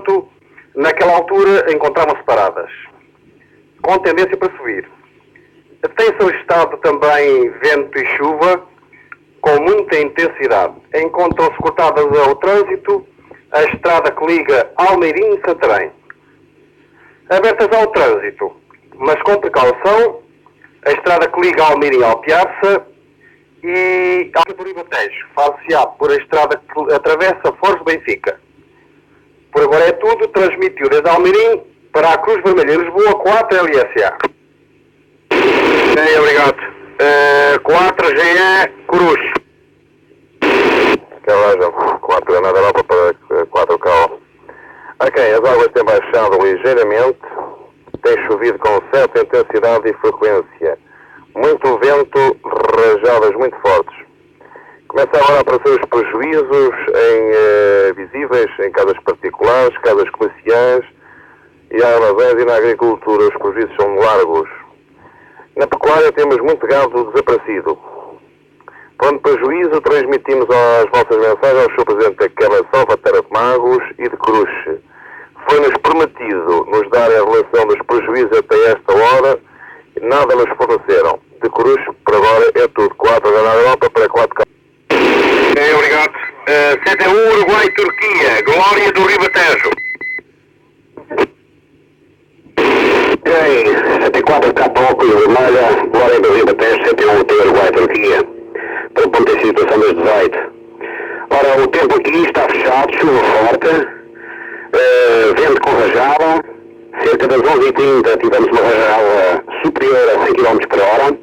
entanto, naquela altura encontravam-se paradas, com tendência para subir. Tem-se estado também vento e chuva, com muita intensidade. Encontram-se cortadas ao trânsito a estrada que liga Almeirim e Santarém. Abertas ao trânsito, mas com precaução, a estrada que liga Almeirim ao Piarça e ao Ribatejo, far-se-á por a estrada que atravessa Foz do Benfica. Por agora é tudo. Transmitiu desde Almeirim para a Cruz Vermelha em Lisboa, 4 LSA. Bem, obrigado. 4 GE Cruz. Calagem, 4 Granada Europa para 4 Cal. Ok, as águas têm baixado ligeiramente, tem chovido com certa intensidade e frequência. Muito vento, rajadas muito fortes. Começa agora a aparecer os prejuízos visíveis em casas particulares, casas comerciais e armazéns, e na agricultura os prejuízos são largos. Na pecuária temos muito gado desaparecido. Pronto prejuízo, transmitimos as vossas mensagens ao Sr. Presidente da Câmara de Salvaterra de Magos e de Cruz. Foi-nos prometido nos dar a relação dos prejuízos até esta hora, nada nos forneceram. De Cruz, por agora, é tudo. 4 na Europa para 4 Cal. Obrigado. CDU Uruguai-Turquia, Glória do Ribatejo. Ok, 4 Capoco e Vermelha, Glória do Ribatejo, CTU Uruguai-Turquia. Para o ponto de situação das 18. Ora, o tempo aqui está fechado, chuva forte, vento com rajada, cerca das 11h30 tivemos uma rajada superior a 100 km por hora,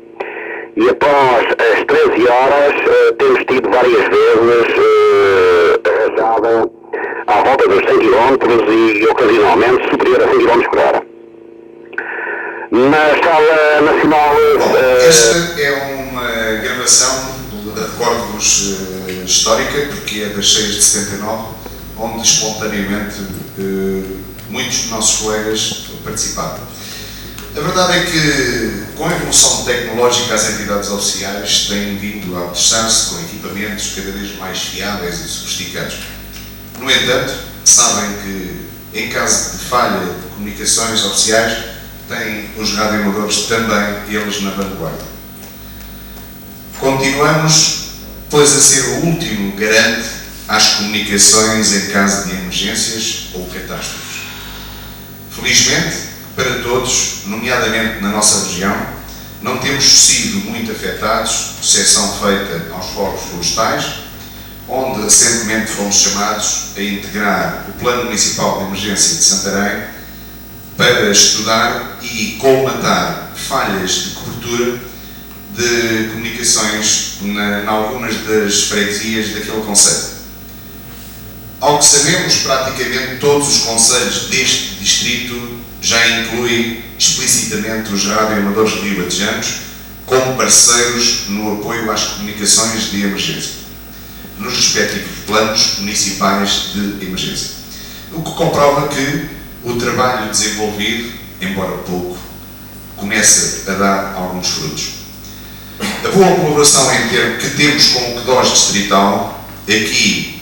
e após as 13 horas temos tido várias vezes rajada à volta dos 100 km e ocasionalmente superior a 100 km por hora. Na Sala Nacional... Esta é uma gravação de recordos histórica, porque é das 6 de 79, onde espontaneamente muitos dos nossos colegas participaram. A verdade é que, com a evolução tecnológica, as entidades oficiais têm vindo a adoçar-se com equipamentos cada vez mais fiáveis e sofisticados. No entanto, sabem que, em caso de falha de comunicações oficiais, têm os radioamadores também, eles na vanguarda. Continuamos, pois, a ser o último garante às comunicações em caso de emergências ou catástrofes. Felizmente, para todos, nomeadamente na nossa região, não temos sido muito afetados, exceção feita aos fogos florestais, onde recentemente fomos chamados a integrar o Plano Municipal de Emergência de Santarém para estudar e colmatar falhas de cobertura de comunicações em algumas das freguesias daquele concelho. Ao que sabemos, praticamente todos os concelhos deste distrito já incluem explicitamente os radioamadores ribatejanos como parceiros no apoio às comunicações de emergência, nos respectivos planos municipais de emergência. O que comprova que o trabalho desenvolvido, embora pouco, começa a dar alguns frutos. A boa colaboração que temos com o CDOS distrital, aqui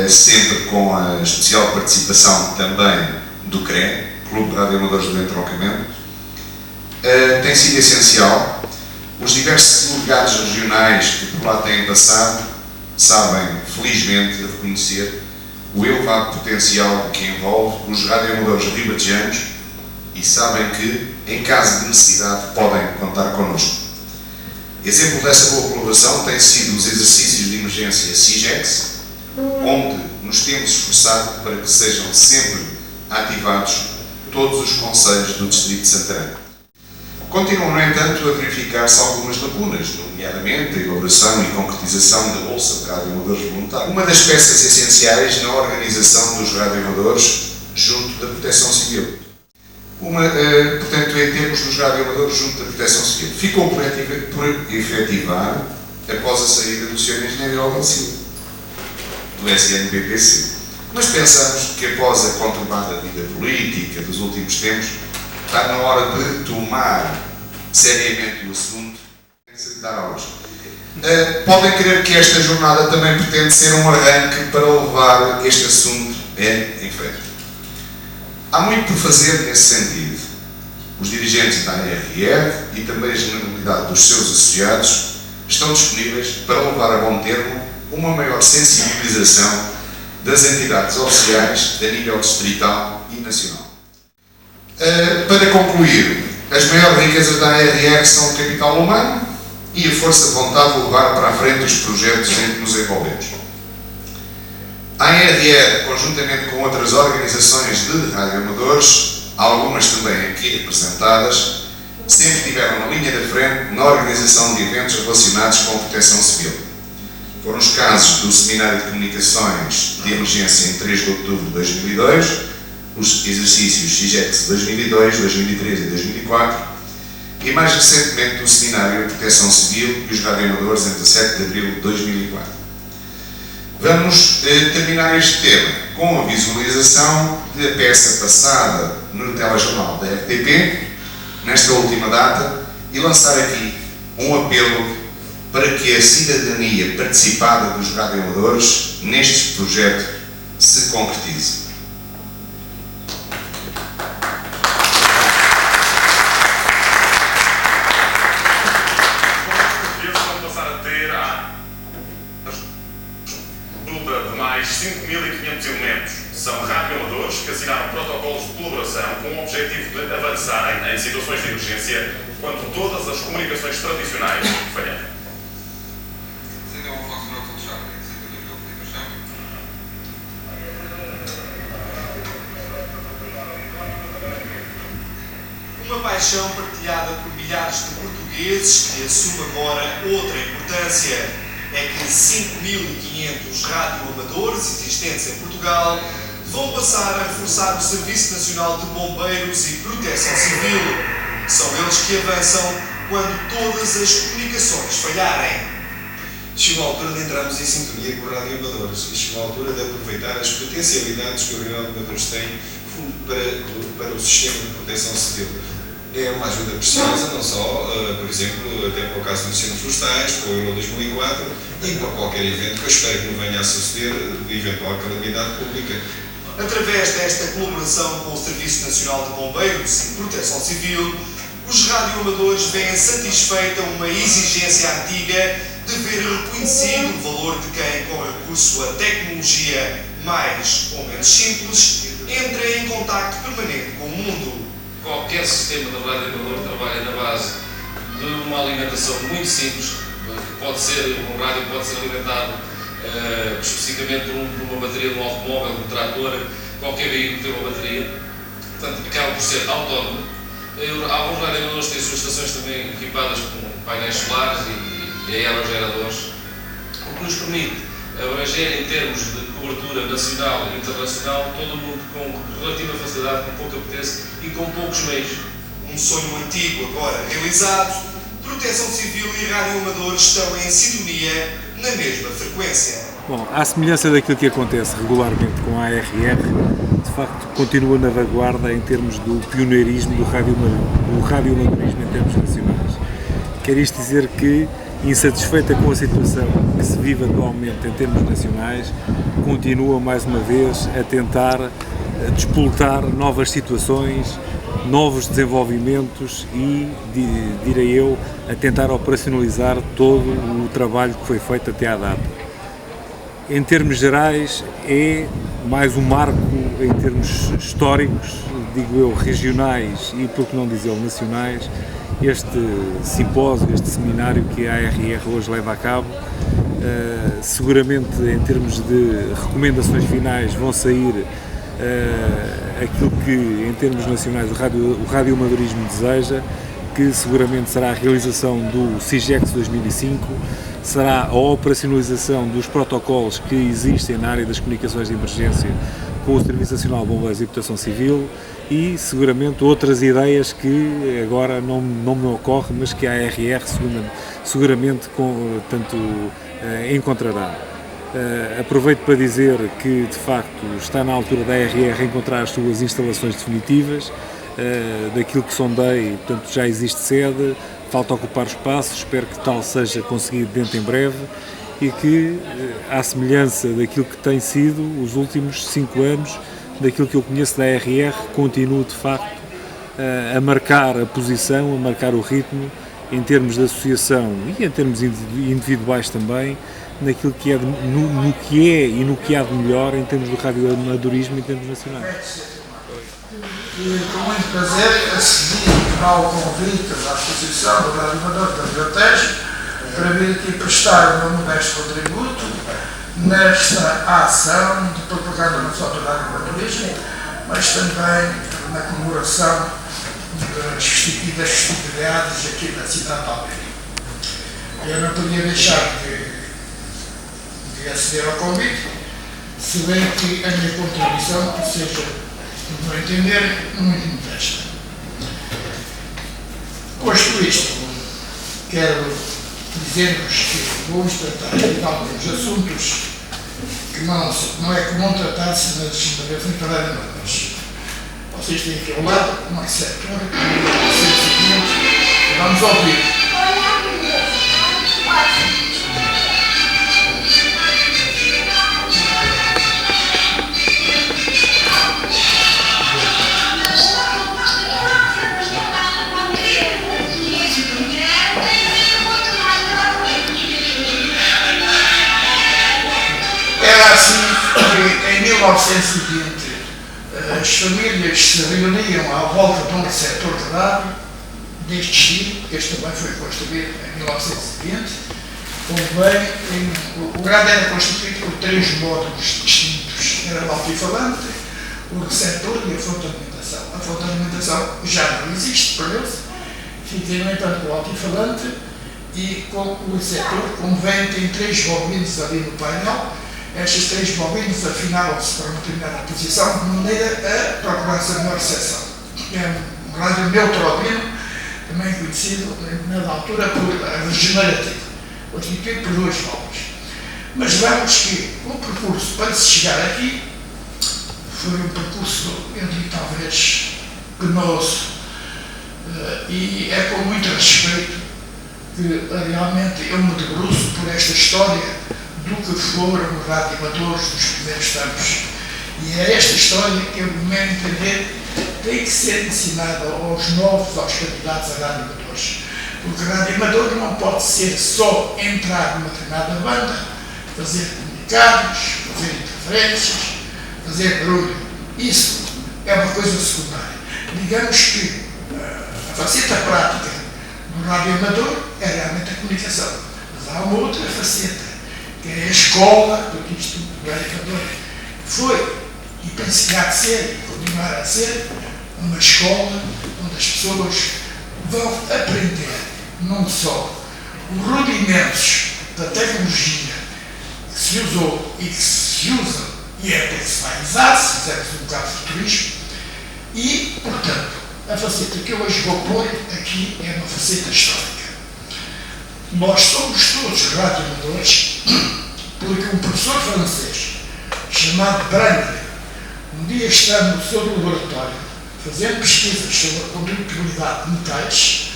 sempre com a especial participação também do CRE, Clube de Radioamadores do Entroncamento, tem sido essencial. Os diversos delegados regionais que por lá têm passado sabem, felizmente, reconhecer o elevado potencial que envolve os radioamadores ribatejanos e sabem que, em caso de necessidade, podem contar connosco. Exemplo dessa boa colaboração tem sido os exercícios de emergência CIGEX, onde nos temos esforçado para que sejam sempre ativados todos os concelhos do distrito de Santarém. Continuam, no entanto, a verificar-se algumas lacunas, nomeadamente a elaboração e concretização da Bolsa de Radioamadores Voluntários, uma das peças essenciais na organização dos radioamadores junto da Proteção Civil. Portanto, em termos dos radioamadores junto da Proteção Civil, ficou por efetivar após a saída do Sr. Engenheiro Alvaro Silva, do SNPPC. Mas pensamos que após a conturbada vida política dos últimos tempos, está na hora de tomar seriamente o assunto e dar aulas. Podem crer que esta jornada também pretende ser um arranque para levar este assunto é em frente. Há muito por fazer nesse sentido. Os dirigentes da ARR e também a generalidade dos seus associados estão disponíveis para levar a bom termo uma maior sensibilização das entidades oficiais a nível distrital e nacional. Para concluir, as maiores riquezas da ARR são o capital humano e a força de vontade de levar para a frente os projetos em que nos envolvemos. A ARR, conjuntamente com outras organizações de radioamadores, algumas também aqui representadas, sempre estiveram na linha da frente na organização de eventos relacionados com a proteção civil. Foram os casos do Seminário de Comunicações de Emergência em 3 de outubro de 2002, os exercícios CIGEX 2002, 2003 e 2004, e mais recentemente do Seminário de Proteção Civil e os radioamadores em 17 de abril de 2004. Vamos terminar este tema com a visualização da peça passada no telejornal da RTP, nesta última data, e lançar aqui um apelo para que a cidadania participada dos radioamadores neste projeto se concretize. Mais 5.500 elementos são radioamadores que assinaram protocolos de colaboração com o objetivo de avançarem em situações de emergência quando todas as comunicações tradicionais falharem. Uma paixão partilhada por milhares de portugueses que assume agora outra importância. É que 5.500 radioamadores existentes em Portugal vão passar a reforçar o Serviço Nacional de Bombeiros e Proteção Civil. São eles que avançam quando todas as comunicações falharem. Chegou a altura de entrarmos em sintonia com os radioamadores e chegou a altura de aproveitar as potencialidades que os radioamadores têm para o sistema de proteção civil. É uma ajuda preciosa, não só, por exemplo, até para o caso dos incêndios florestais, para o Euro 2004 e para qualquer evento que eu espero que não venha a suceder de eventual calamidade pública. Através desta colaboração com o Serviço Nacional de Bombeiros e Proteção Civil, os radioamadores veem satisfeita uma exigência antiga de ver reconhecido o valor de quem, com recurso à tecnologia mais ou menos simples, entra em contacto permanente com o mundo. Qualquer sistema de radioamador trabalha na base de uma alimentação muito simples, que pode ser, um rádio pode ser alimentado especificamente por uma bateria de um automóvel, de um trator, qualquer veículo tem uma bateria, portanto acaba por ser autónomo. Alguns radioamadores têm suas estações também equipadas com painéis solares e aerogeradores, o que nos permite abranger em termos de cobertura nacional e internacional todo o mundo com relativa facilidade, com pouca potência e com poucos meios. Um sonho antigo agora realizado, Proteção Civil e radioamadores estão em sintonia na mesma frequência. Bom, à semelhança daquilo que acontece regularmente com a ARR, de facto continua na vanguarda em termos do pioneirismo do radioamadorismo em termos nacionais. Quer isto dizer que, insatisfeita com a situação que se vive atualmente em termos nacionais, continua mais uma vez a tentar despoltar novas situações, novos desenvolvimentos e, direi eu, a tentar operacionalizar todo o trabalho que foi feito até à data. Em termos gerais, é mais um marco em termos históricos, digo eu, regionais e, por que não dizer, nacionais, este simpósio, este seminário que a ARR hoje leva a cabo. Seguramente, em termos de recomendações finais, vão sair aquilo que, em termos nacionais, o radioamadorismo deseja, que seguramente será a realização do CIGEX 2005, será a operacionalização dos protocolos que existem na área das comunicações de emergência com o Serviço Nacional de Bombeiros e Proteção Civil e, seguramente, outras ideias que agora não me ocorrem, mas que a ARR seguramente encontrará. Aproveito para dizer que, de facto, está na altura da ARR encontrar as suas instalações definitivas, daquilo que sondei, portanto, já existe sede, falta ocupar o espaço, espero que tal seja conseguido dentro em breve e que, à semelhança daquilo que tem sido os últimos 5 anos, daquilo que eu conheço da ARR, continua de facto a marcar a posição, a marcar o ritmo em termos de associação e em termos individuais também, naquilo que é, no que é e no que há de melhor em termos do radioamadorismo em termos nacionais. E com muito prazer acedi ao convite da Associação do Radioamador da Rio Tejo para vir aqui prestar o meu modesto contributo nesta ação de propaganda não só do radioamadorismo, mas também na comemoração das festividades aqui da cidade de Almeida. Eu não podia deixar de aceder ao convite, se bem que a minha contribuição seja, no meu entender, muito modesta. Posto isto, quero dizer-vos que vamos tratar de alguns assuntos que não é comum tratar-se nas intervenções paralelas. Vocês têm aqui ao lado uma setor, e vamos ouvir. Era assim que em 1920 as famílias se reuniam à volta de um setor de rádio deste estilo, este também foi construído em 1920, o rádio era constituído por 3 módulos distintos, era o altifalante, o receptor e a fonte de alimentação. A fonte de alimentação já não existe, perdeu-se, fica no entanto o altifalante e com o receptor, como vem, tem 3 bobinas ali no painel. Estas 3 bobinas afinavam-se para uma determinada posição de maneira a procurar-se a melhor recepção. É um rádio neutro-albino, também conhecido na altura por regenerativo, constituído por 2 válvulas. Mas vemos que o percurso para se chegar aqui foi um percurso, eu digo talvez, penoso, e é com muito respeito que realmente eu me debruço por esta história do que foram os radioamadores dos primeiros tempos. E é esta história que, no meu entender, tem que ser ensinada aos novos, aos candidatos a radioamadores. Porque o radioamador não pode ser só entrar numa determinada banda, fazer comunicados, fazer interferências, fazer barulho. Isso é uma coisa secundária. Digamos que a faceta prática do radioamador é realmente a comunicação. Mas há uma outra faceta, que é a escola, porque isto do radioamador foi, e penso que há de ser, e continuar a ser, uma escola onde as pessoas vão aprender não só os rudimentos da tecnologia que se usou e que se usa e até que se vai usar, se fizermos um bocado de futurismo, e, portanto, a faceta que eu hoje vou pôr aqui é uma faceta histórica. Nós somos todos radioamadores porque um professor francês chamado Brandt, um dia estando no seu laboratório fazendo pesquisas sobre a condutibilidade de metais,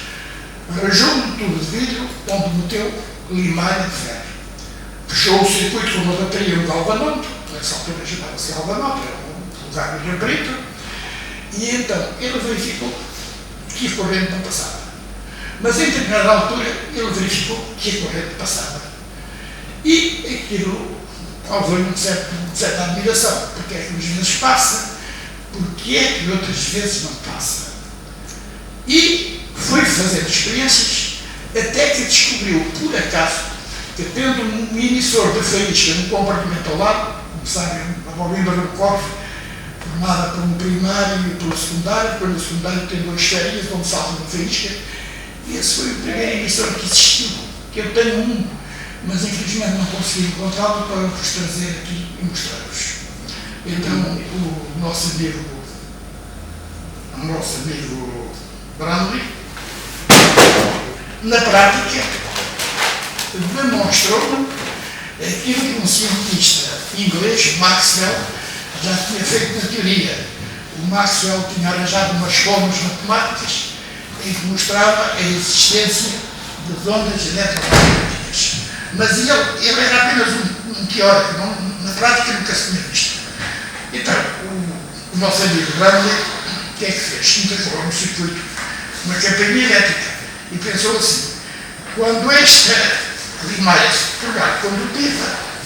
arranjou um tubo de vidro onde meteu limalha de ferro. Fechou o circuito com uma bateria e um galvanómetro, nessa altura chamava-se galvanómetro, era um lugar de brito, e então ele verificou que a corrente não passava. Mas em determinada altura ele verificou que a corrente passava. E aquilo causou-lhe uma certa admiração. Porque é que umas vezes passa, porque é que outras vezes não passa. E foi fazendo experiências até que descobriu, por acaso, que tendo um emissor de faísca no compartimento ao lado, como sabem, a bobina do corpo, formada por um primário e por um secundário, quando o secundário tem 2 farinhas, onde salta uma faísca, e esse foi o primeiro emissor que existiu, que eu tenho um, mas infelizmente não consegui encontrá-lo para vos trazer aqui e mostrar-vos. Então, o nosso amigo Brandt, na prática, demonstrou aquilo que um cientista inglês, Maxwell, já tinha feito na teoria. O Maxwell tinha arranjado umas fórmulas matemáticas em que mostrava a existência das ondas eletromagnéticas. Mas ele era apenas um teórico, na prática nunca se tinha visto. Então, o nosso amigo Randley, o que é que fez? Integrou no circuito uma campainha elétrica e pensou assim: quando esta limalha se tornar condutiva,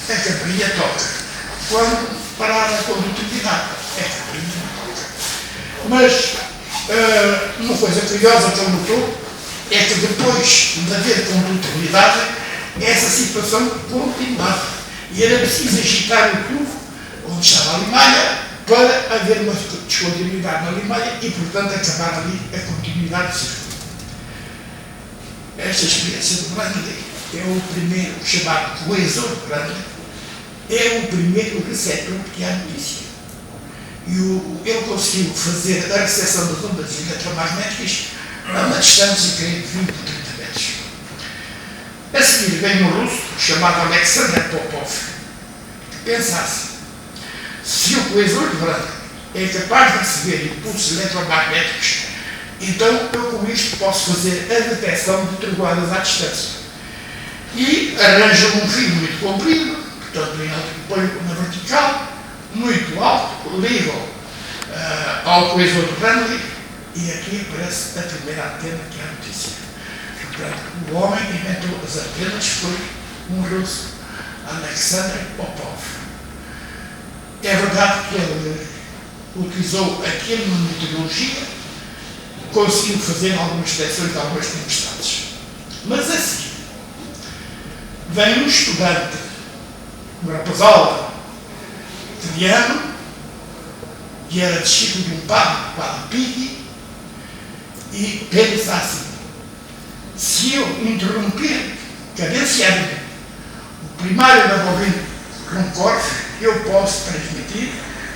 a campainha toca. Quando parar a condutividade, a campainha não toca. Mas uma coisa curiosa que ele notou é que depois de haver condutividade, essa situação continuava. E era preciso agitar o tubo onde estava a limalha para haver uma descontinuidade na limalha e, portanto, acabar ali a continuidade do circuito. Esta experiência do Randley é o primeiro, chamado coesor de Randley, é o primeiro receptor que há notícia. E ele conseguiu fazer a recepção das ondas eletromagnéticas a uma distância de 20 ou 30 metros. A seguir vem um russo chamado Alexander Popov, que pensasse: se o coesor de Randley é capaz de receber impulsos eletromagnéticos, então eu com isto posso fazer a detecção de trovoadas à distância. E arranjo um fio muito comprido, portanto põe na vertical, muito alto, ligo ao coesor de Randley e aqui aparece a primeira antena que é a notícia. Portanto, o homem que inventou as antenas foi um russo, Alexander Popov. É verdade que ele utilizou aquilo na meteorologia, conseguiu fazer algumas detecções de algumas tempestades. Mas a seguir, vem um estudante, um rapazal italiano, que era discípulo de um padre Pighi, e pensa assim: se eu interromper cadenciadamente o primário da bobina Runcorf, eu posso transmitir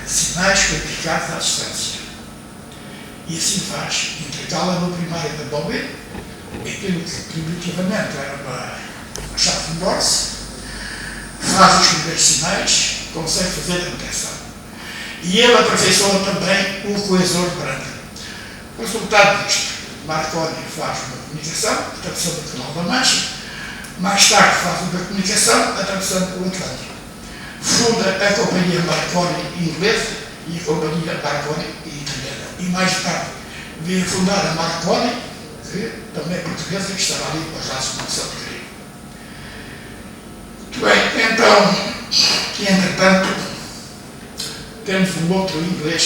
sinais codificados à distância. E assim faz, intercala no primário da bobina aquilo que primitivamente era uma chave de Morse, faz os primeiros sinais, consegue fazer a detecção. E ele aperfeiçoa também o coesor de Randley. O resultado disto: Marconi faz uma comunicação atravessando o Canal da Mancha, mais tarde faz uma comunicação atravessando o Atlântico. Funda a companhia Marconi inglesa e a companhia Marconi italiana. E mais tarde veio fundar a Marconi, que também é portuguesa, que estava ali com as raças de Marcelo de Rio. Muito bem, então, entretanto, temos um outro inglês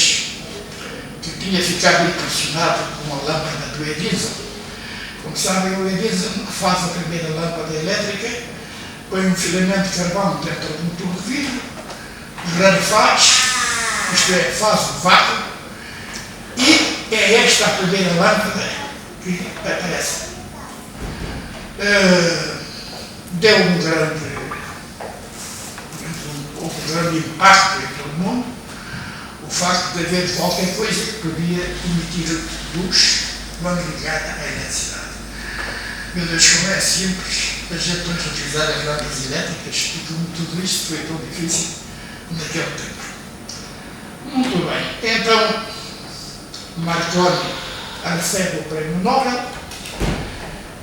que tinha ficado impressionado com a lâmpada do Edison. Como sabem, o Edison faz a primeira lâmpada elétrica, põe um filamento de carvão dentro de um tubo de vidro, rarefaz, isto é, faz o vácuo, e é esta a primeira lâmpada que aparece. Deu um grande impacto em todo o mundo o facto de haver qualquer coisa que podia emitir luz quando ligada à eletricidade. Meu Deus, como é simples a gente depois utilizar as lâmpadas elétricas e como tudo isto foi tão difícil naquele tempo. Muito bem, então Marconi recebe o prémio Nobel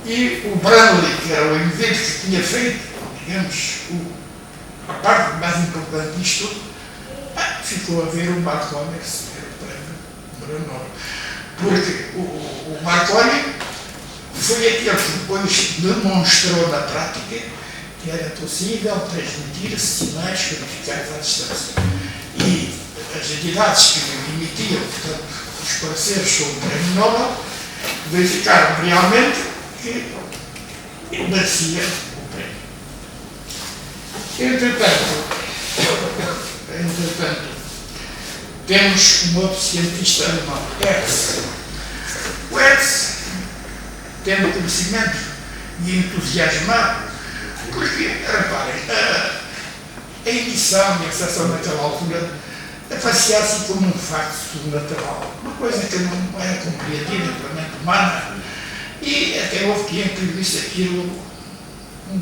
e o Randley, que era o invento que tinha feito, digamos, a parte mais importante disto tudo, ficou a ver o Marconi receber o prémio Nobel. Porque o Marconi foi aquele que depois demonstrou na prática que era possível transmitir sinais codificados à distância. E as entidades que emitiam, portanto, os pareceres sobre o prémio Nobel, verificaram realmente que merecia o prémio. Entretanto, temos um outro cientista alemão, Hertz. O Hertz, tendo conhecimento e entusiasmado, porque, reparem, a emissão e a recepção naquela altura aparecia-se como um facto sobrenatural, uma coisa que não era compreendida pela mente humana, e até houve quem atribuísse aquilo um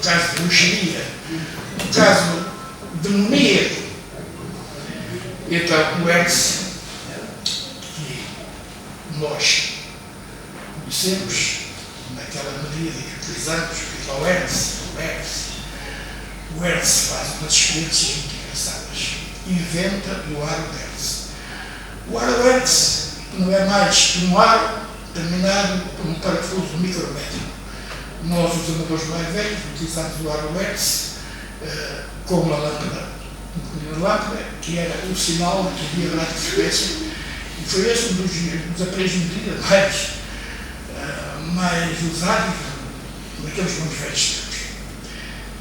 caso de bruxaria, um caso demoníaco. Então, o Hertz, que nós conhecemos aquela medida que utilizamos, fica o Hertz. O Hertz faz umas experiências muito engraçadas. Inventa o aro Hertz. O aro Hertz não é mais que um aro terminado por um parafuso micrométrico. Nós, os amadores mais velhos, utilizamos o aro Hertz como uma lâmpada, que era o sinal que havia radiofrequência, e foi esse um dos aparelhos de medida mais usados naqueles mais velhos tempos.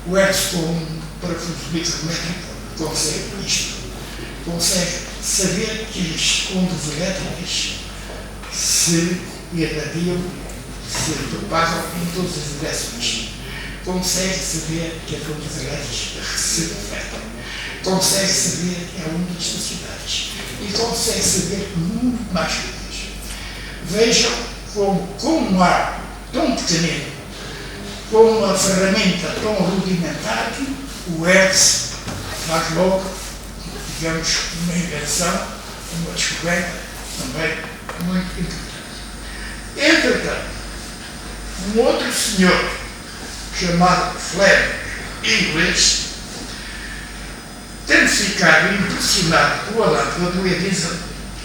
O Hertz, com um parafuso micrométrico, consegue isto. Consegue saber que as ondas elétricas se irradiam, se propagam em todas as direções. Consegue saber que as ondas elétricas se refletem. Consegue saber que há ondas estacionárias. E consegue saber muito mais coisas. Vejam como, com um ar tão pequenino, com uma ferramenta tão rudimentar, o Hertz faz logo, digamos, uma invenção, uma descoberta também muito importante. Entretanto, um outro senhor chamado Fleming, inglês, tendo ficado impressionado com a lâmpada do Edison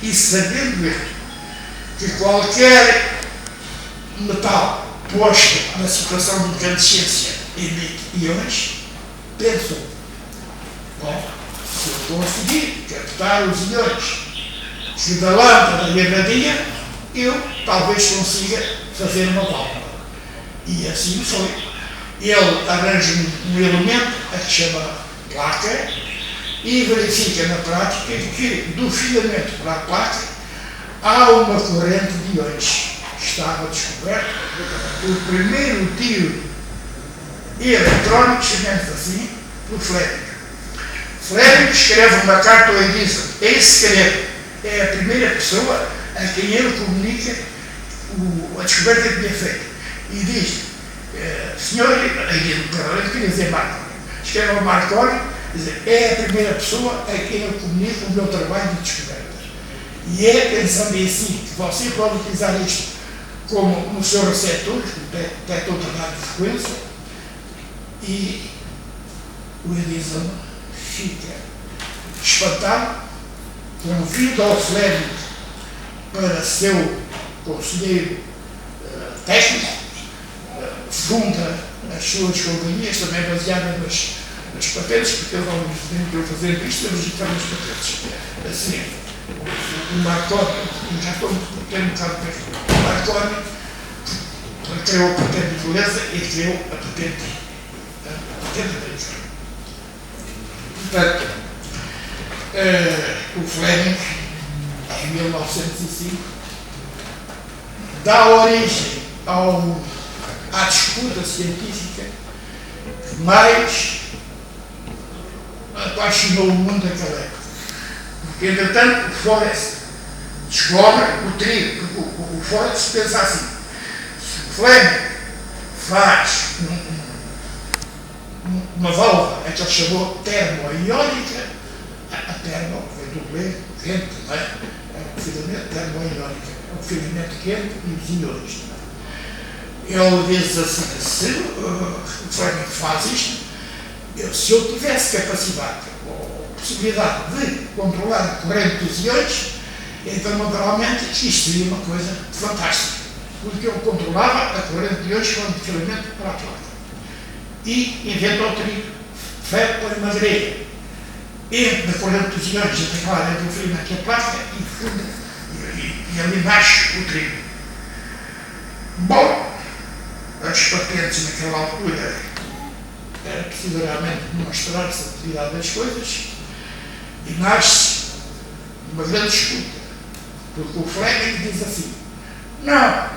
e sabendo ele que qualquer metal posto na situação de incandescência emite íons, pensou: bom, se eu conseguir captar os íons que da lâmpada irradia, eu talvez consiga fazer uma válvula. E assim foi. Ele arranja um elemento a que chama placa e verifica na prática que do filamento para a placa há uma corrente de íons. Estava descoberto o primeiro tiro eletrónico, chamemos assim, por Fleming. Fleming escreve uma carta ao Edison. Esse segredo é a primeira pessoa a quem ele comunica a descoberta que tinha feito. E diz: senhor, ele queria dizer Marconi, escreve ao Marconi, é a primeira pessoa a quem eu comunico o meu trabalho de descobertas. E é pensando assim que você pode utilizar isto como no seu receptor, detector de radiofrequência, e o Edison fica espantado, convida ao Fleming para seu conselheiro técnico, funda as suas companhias, também baseadas nas patentes, porque eles não têm que fazer isto, eles registram as patentes. Assim, o Marconi, já estou tendo um bocado de tempo, o Marconi criou a patente de beleza e criou a patente da Edison. Portanto, o Fleming, em 1905, dá origem à disputa científica que mais apaixonou o mundo naquela época. Porque, entretanto, o Forest descobre o trigo, porque o Forest pensa assim: se o Fleming faz uma válvula, é que ele chamou termoiónica, a termo vem do grego, quente, não é? É um filamento termoiónica, é um filamento quente e os íons. Ele diz assim: se o Fleming faz isto, se eu tivesse capacidade ou possibilidade de controlar a corrente dos íons, então naturalmente isto seria uma coisa fantástica, porque eu controlava a corrente de íons com o filamento para a placa. E inventou o trigo, feito para madeira, entra na corrente dos íons, até entre o filamento e a placa e funda, e ali nasce o trigo. Bom, as patentes naquela altura era preciso realmente demonstrar-se a utilidade das coisas, e nasce uma grande disputa, porque o Fleming diz assim: não,